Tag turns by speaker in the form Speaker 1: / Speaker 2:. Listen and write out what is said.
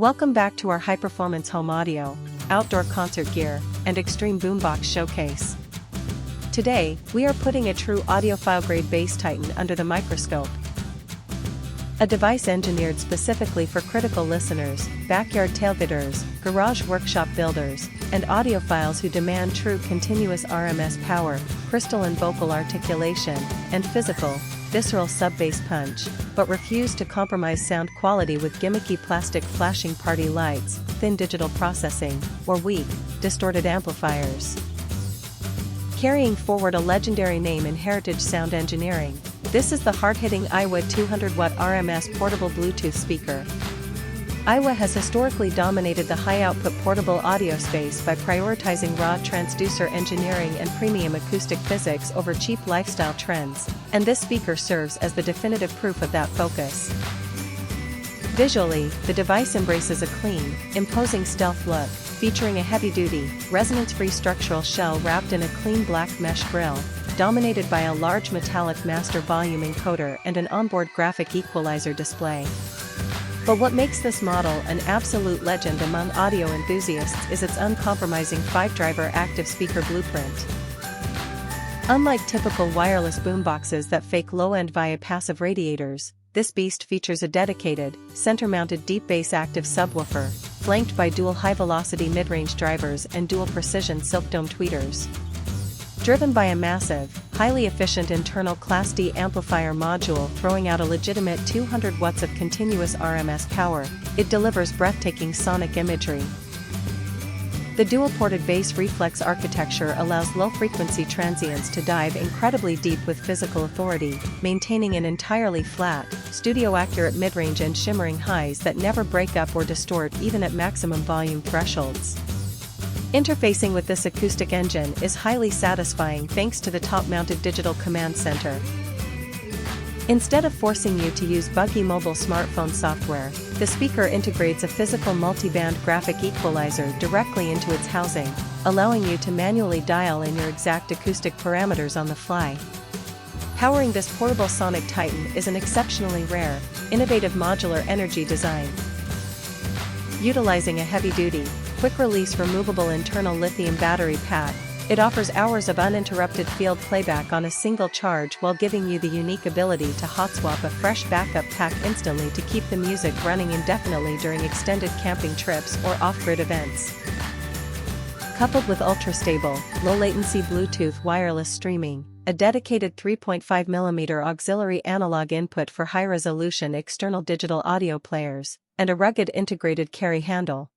Speaker 1: Welcome back to our high-performance home audio, outdoor concert gear, and extreme boombox showcase. Today, we are putting a true audiophile-grade bass titan under the microscope. A device engineered specifically for critical listeners, backyard tailgaters, garage workshop builders, and audiophiles who demand true continuous RMS power, crystalline vocal articulation, and physical, visceral sub-bass punch, but refuse to compromise sound quality with gimmicky plastic flashing party lights, thin digital processing, or weak, distorted amplifiers. Carrying forward a legendary name in heritage sound engineering, this is the hard-hitting Aiwa 200W RMS Portable Bluetooth Speaker. Aiwa has historically dominated the high-output portable audio space by prioritizing raw transducer engineering and premium acoustic physics over cheap lifestyle trends, and this speaker serves as the definitive proof of that focus. Visually, the device embraces a clean, imposing stealth look, featuring a heavy-duty, resonance-free structural shell wrapped in a clean black mesh grille, dominated by a large metallic master volume encoder and an onboard graphic equalizer display. But what makes this model an absolute legend among audio enthusiasts is its uncompromising 5-driver active speaker blueprint. Unlike typical wireless boomboxes that fake low-end via passive radiators, this beast features a dedicated, center-mounted deep bass active subwoofer, flanked by dual high-velocity mid-range drivers and dual precision silk dome tweeters. Driven by a massive, highly efficient internal Class D amplifier module throwing out a legitimate 200 watts of continuous RMS power, it delivers breathtaking sonic imagery. The dual-ported bass reflex architecture allows low-frequency transients to dive incredibly deep with physical authority, maintaining an entirely flat, studio-accurate mid-range and shimmering highs that never break up or distort even at maximum volume thresholds. Interfacing with this acoustic engine is highly satisfying thanks to the top-mounted digital command center. Instead of forcing you to use buggy mobile smartphone software, the speaker integrates a physical multi-band graphic equalizer directly into its housing, allowing you to manually dial in your exact acoustic parameters on the fly. Powering this portable sonic titan is an exceptionally rare, innovative modular energy design. Utilizing a heavy-duty, quick-release removable internal lithium battery pack, it offers hours of uninterrupted field playback on a single charge while giving you the unique ability to hot-swap a fresh backup pack instantly to keep the music running indefinitely during extended camping trips or off-grid events. Coupled with ultra-stable, low-latency Bluetooth wireless streaming, a dedicated 3.5mm auxiliary analog input for high-resolution external digital audio players, and a rugged integrated carry handle,